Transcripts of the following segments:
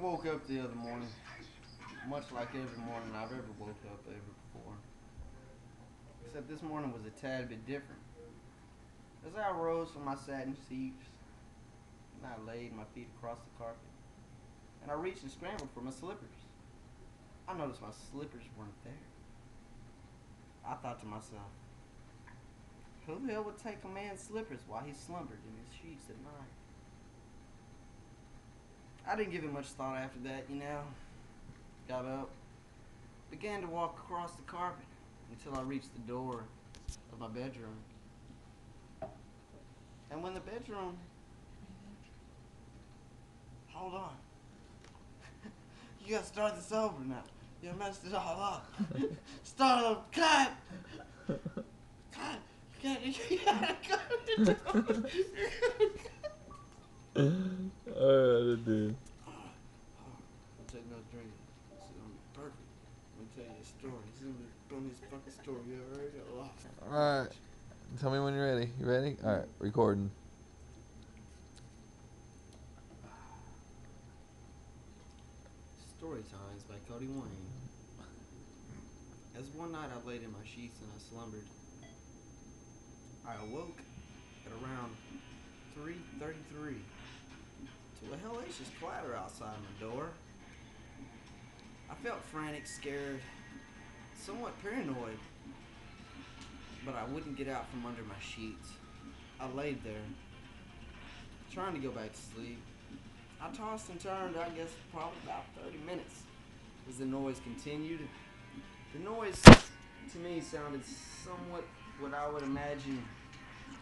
woke up the other morning, much like every morning I've ever woke up ever before. Except this morning was a tad bit different. As I arose from my satin seats, and I laid my feet across the carpet, and I reached and scrambled for my slippers. I noticed my slippers weren't there. I thought to myself, who the hell would take a man's slippers while he slumbered in his sheets at night? I didn't give it much thought after that. Got up, began to walk across the carpet until I reached the door of my bedroom. And when the bedroom... Hold on. You gotta start this over now. You messed it all up. Start over. Cut! Cut! You gotta cut it. Dude. I'll take no drink. This is gonna be perfect. I'm gonna tell you a story. This is gonna be the funniest fucking story you ever heard. Alright. Tell me when you're ready. You ready? Alright, recording. Story Times by Cody Wayne. As one night I laid in my sheets and I slumbered, I awoke at around 3:33 to a hellacious clatter outside my door. I felt frantic, scared, somewhat paranoid, but I wouldn't get out from under my sheets. I laid there, trying to go back to sleep. I tossed and turned, I guess, probably about 30 minutes as the noise continued. The noise, to me, sounded somewhat what I would imagine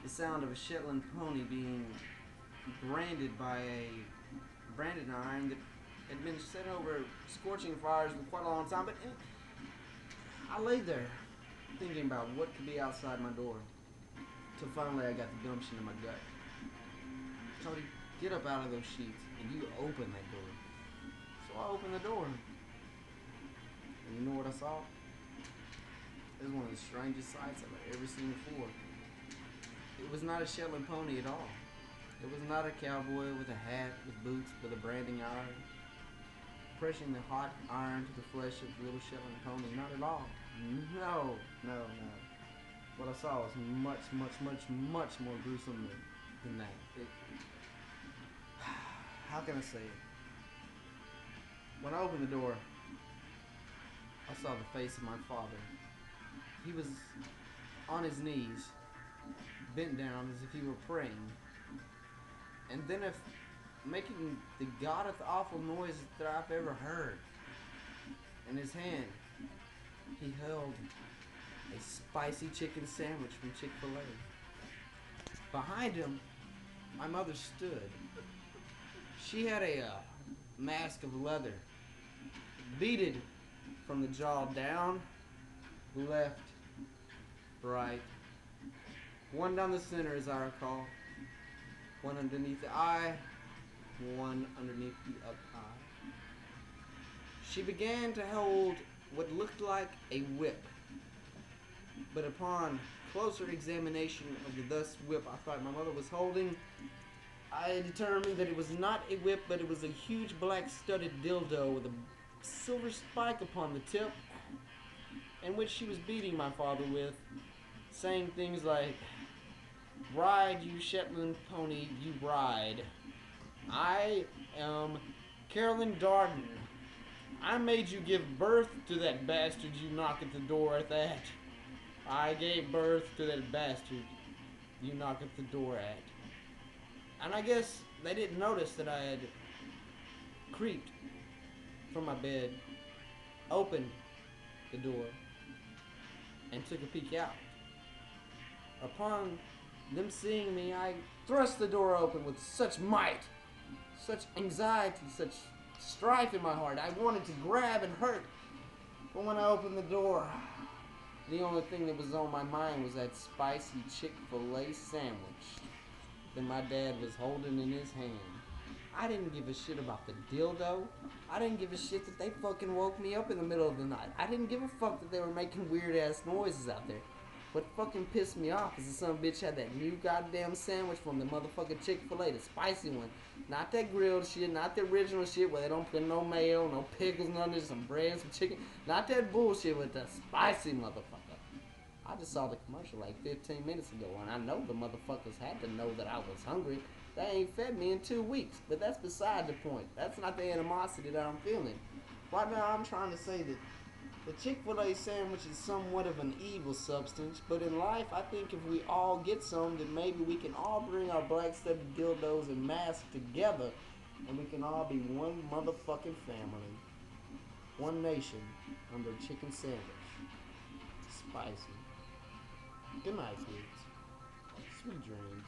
the sound of a Shetland pony being branded by a branding iron that had been set over scorching fires for quite a long time. But I lay there thinking about what could be outside my door till finally I got the gumption in my gut. Cody, get up out of those sheets and you open that door. So I opened the door. And you know what I saw? It was one of the strangest sights I've ever seen before. It was not a Shetland pony at all. It was not a cowboy with a hat, with boots, with a branding iron, pressing the hot iron to the flesh of the little Shetland pony. Not at all. No. What I saw was much more gruesome than that. How can I say it? When I opened the door, I saw the face of my father. He was on his knees, bent down as if he were praying. And then making the godeth awful noise that I've ever heard. In his hand, he held a spicy chicken sandwich from Chick-fil-A. Behind him, my mother stood. She had a mask of leather, beaded from the jaw down, left, right, one down the center as I recall, one underneath the eye, one underneath the other eye. She began to hold what looked like a whip, but upon closer examination of the thus whip I thought my mother was holding, I determined that it was not a whip, but it was a huge black studded dildo with a silver spike upon the tip, in which she was beating my father with, saying things like, "Ride, you Shetland pony, you ride. I am Carolyn Darden. I made you give birth to that bastard you knock at the door at that. I gave birth to that bastard you knock at the door at." And I guess they didn't notice that I had creeped from my bed, opened the door, and took a peek out. Upon them seeing me, I thrust the door open with such might, such anxiety, such strife in my heart. I wanted to grab and hurt. But when I opened the door, the only thing that was on my mind was that spicy Chick-fil-A sandwich that my dad was holding in his hand. I didn't give a shit about the dildo. I didn't give a shit that they fucking woke me up in the middle of the night. I didn't give a fuck that they were making weird ass noises out there. What fucking pissed me off is the son of a bitch had that new goddamn sandwich from the motherfucking Chick-fil-A, the spicy one. Not that grilled shit, not the original shit where they don't put no mayo, no pickles, none of this, some bread, some chicken. Not that bullshit with the spicy motherfucker. I just saw the commercial like 15 minutes ago, and I know the motherfuckers had to know that I was hungry. They ain't fed me in 2 weeks, but that's beside the point. That's not the animosity that I'm feeling. Right now, I'm trying to say that the Chick-fil-A sandwich is somewhat of an evil substance, but in life, I think if we all get some, then maybe we can all bring our black-studded dildos and masks together, and we can all be one motherfucking family. One nation under a chicken sandwich. Spicy. Good night, kids. Sweet dreams.